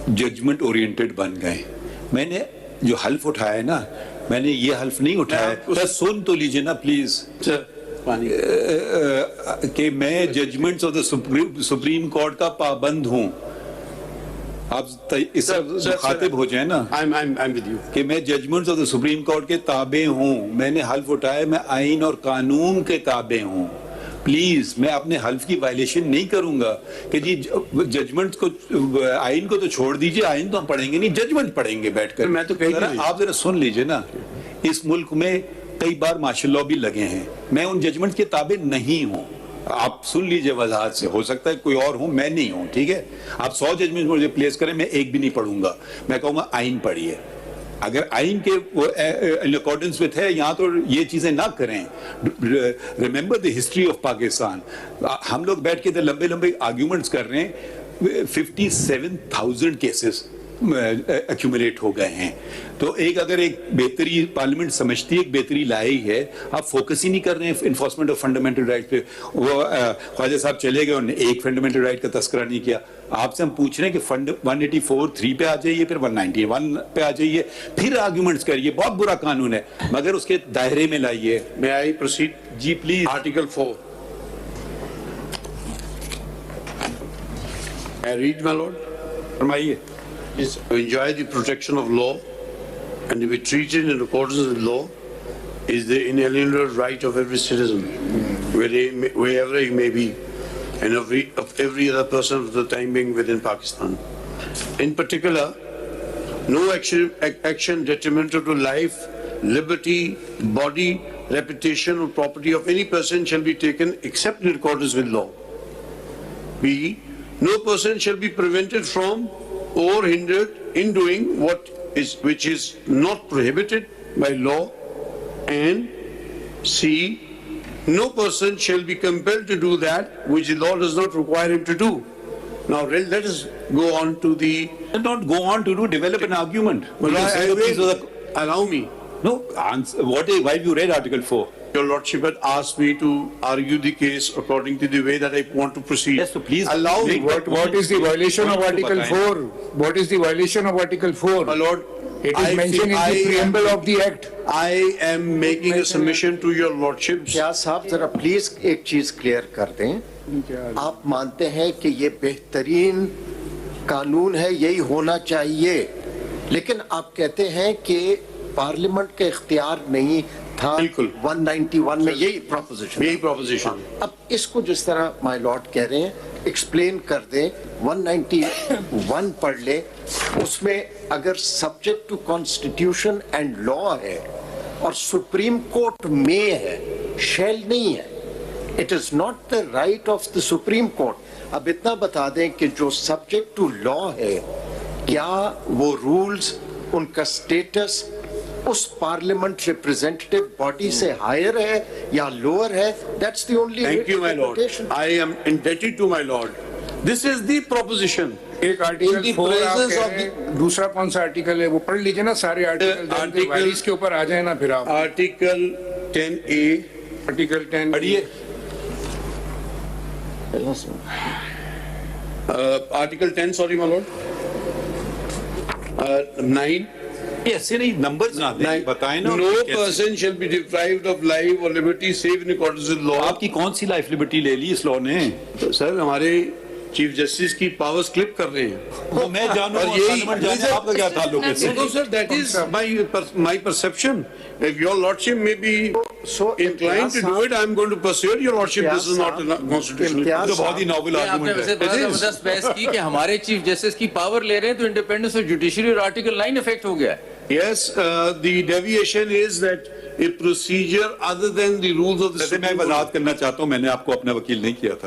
Judgement oriented बन गए। मैंने जो हल्फ उठाया है ना, मैंने ये हल्फ नहीं उठाया, तो सुन तो लीजिए ना प्लीज, कि मैं judgements of the Supreme court का पाबंद हूं। आप इस मुखातिब हो जाए ना, I'm with you. कि मैं judgements of the Supreme court के ताबे हूं। मैंने हल्फ उठाया, मैं आइन और कानून के ताबे हूं। प्लीज, मैं अपने हल्फ की वायलेशन नहीं करूंगा कि जी जजमेंट को, आइन को तो छोड़ दीजिए, आइन तो हम पढ़ेंगे नहीं, जजमेंट पढ़ेंगे बैठकर। मैं तो आप जरा सुन लीजिए ना, इस मुल्क में कई बार मार्शल लॉ भी लगे हैं, मैं उन जजमेंट के ताबे नहीं हूं। आप सुन लीजिए वजाहत से, हो सकता है कोई और हो, मैं नहीं हूं, ठीक है। आप 100 जजमेंट मुझे प्लेस करें, मैं एक भी नहीं पढ़ूंगा। मैं कहूंगा आइन पढ़िए, अगर आइन के इन अकॉर्डेंस विथ है, यहाँ तो ये चीजें ना करें। Remember the history of Pakistan. हम लोग बैठ के लंबे लंबे आर्ग्यूमेंट्स कर रहे हैं, 57,000 केसेस एक्यूमुलेट हो गए हैं। तो अगर एक बेहतरी पार्लियामेंट समझती है, एक बेहतरी लाई है, आप फोकस ही नहीं कर रहे हैं इन्फोर्समेंट ऑफ फंडामेंटल राइट पे। वो ख्वाजा साहब चले गए, उन्होंने एक फंडामेंटल राइट का तस्करा नहीं किया। आपसे हम पूछ रहे हैं कि 184(3) पे आ जाइए, फिर 191 पे आ जाइए, फिर आर्ग्यूमेंट्स करिए। बहुत बुरा कानून है, मगर उसके दायरे में लाइए। May I proceed? जी please. Article 4. I read, my lord. फरमाइए। Is to enjoy the protection of law and to be treated in accordance with law is the inalienable right of every citizen, wherever he may be, and of every other person of the time being within Pakistan. In particular, no action detrimental to life, liberty, body, reputation, or property of any person shall be taken except in accordance with law. B. No person shall be prevented from or hindered in doing which is not prohibited by law, and C. No person shall be compelled to do that which the law does not require him to do. Now let us go on to the. Not go on to develop an argument. Well, allow me. No, answer. Why have you read Article 4? Your Lordship had asked me to argue the case according to the way that I want to proceed. Yes, so please allow me. What is the violation of Article 4? What is the violation of Article 4? My Lord, it is mentioned in the preamble of the Act. I am making a submission to your Lordship. क्या साहब जरा please एक चीज clear कर दें। आप मानते हैं कि ये बेहतरीन कानून है, यही होना चाहिए, लेकिन आप कहते हैं कि पार्लियामेंट का इख्तियार नहीं था 191 में, यही प्रोपोजिशन। अब इसको जिस तरह माय लॉर्ड कह रहे हैं, एक्सप्लेन कर दें। 191 पढ़ ले, उसमें अगर subject to constitution and law है और सुप्रीम कोर्ट में है, शैल नहीं है। It is not the right of the Supreme Court. अब इतना बता दें कि जो सब्जेक्ट टू लॉ है, क्या वो रूल्स, उनका स्टेटस उस पार्लियामेंट रिप्रेजेंटेटिव बॉडी से हायर है या लोअर है? That's the only. Thank you my lord, I am indebted to my lord. This is the proposition. एक आर्टिकल 4 आप कह रहे हैं, दूसरा कौन सा आर्टिकल है वो पढ़ लीजिए ना, सारे आर्टिकल इसके ऊपर आ जाए ना फिर आप। आर्टिकल 10A, आर्टिकल 10 पढ़िए। Article 10, sorry my Lord, 9। ऐसे नहीं, नंबर्स ना दें, बताएं ना। No person shall be deprived of life or liberty save in accordance with law. आपकी कौन सी लाइफ लिबर्टी ले ली इस लॉ ने? सर, हमारे चीफ जस्टिस की पावर्स क्लिप कर रहे हैं। वो मैं जानूं और यही जाने आपका क्या ताल्लुक है? No, sir, that is my perception. If your lordship may be inclined to do it, I am going to persuade your lordship this is not a constitutional. तो बहुत ही नॉवल आर्गुमेंट है। बड़ा जबरदस्त बहस की कि हमारे चीफ जस्टिस की पावर ले रहे हैं तो इंडिपेंडेंस ऑफ जुडिशरी और आर्टिकल 9 इफेक्ट हो गया है। Yes, the deviation is that a procedure other than the rules of the मैं वजाहत करना चाहता हूँ, मैंने आपको अपना वकील नहीं किया था।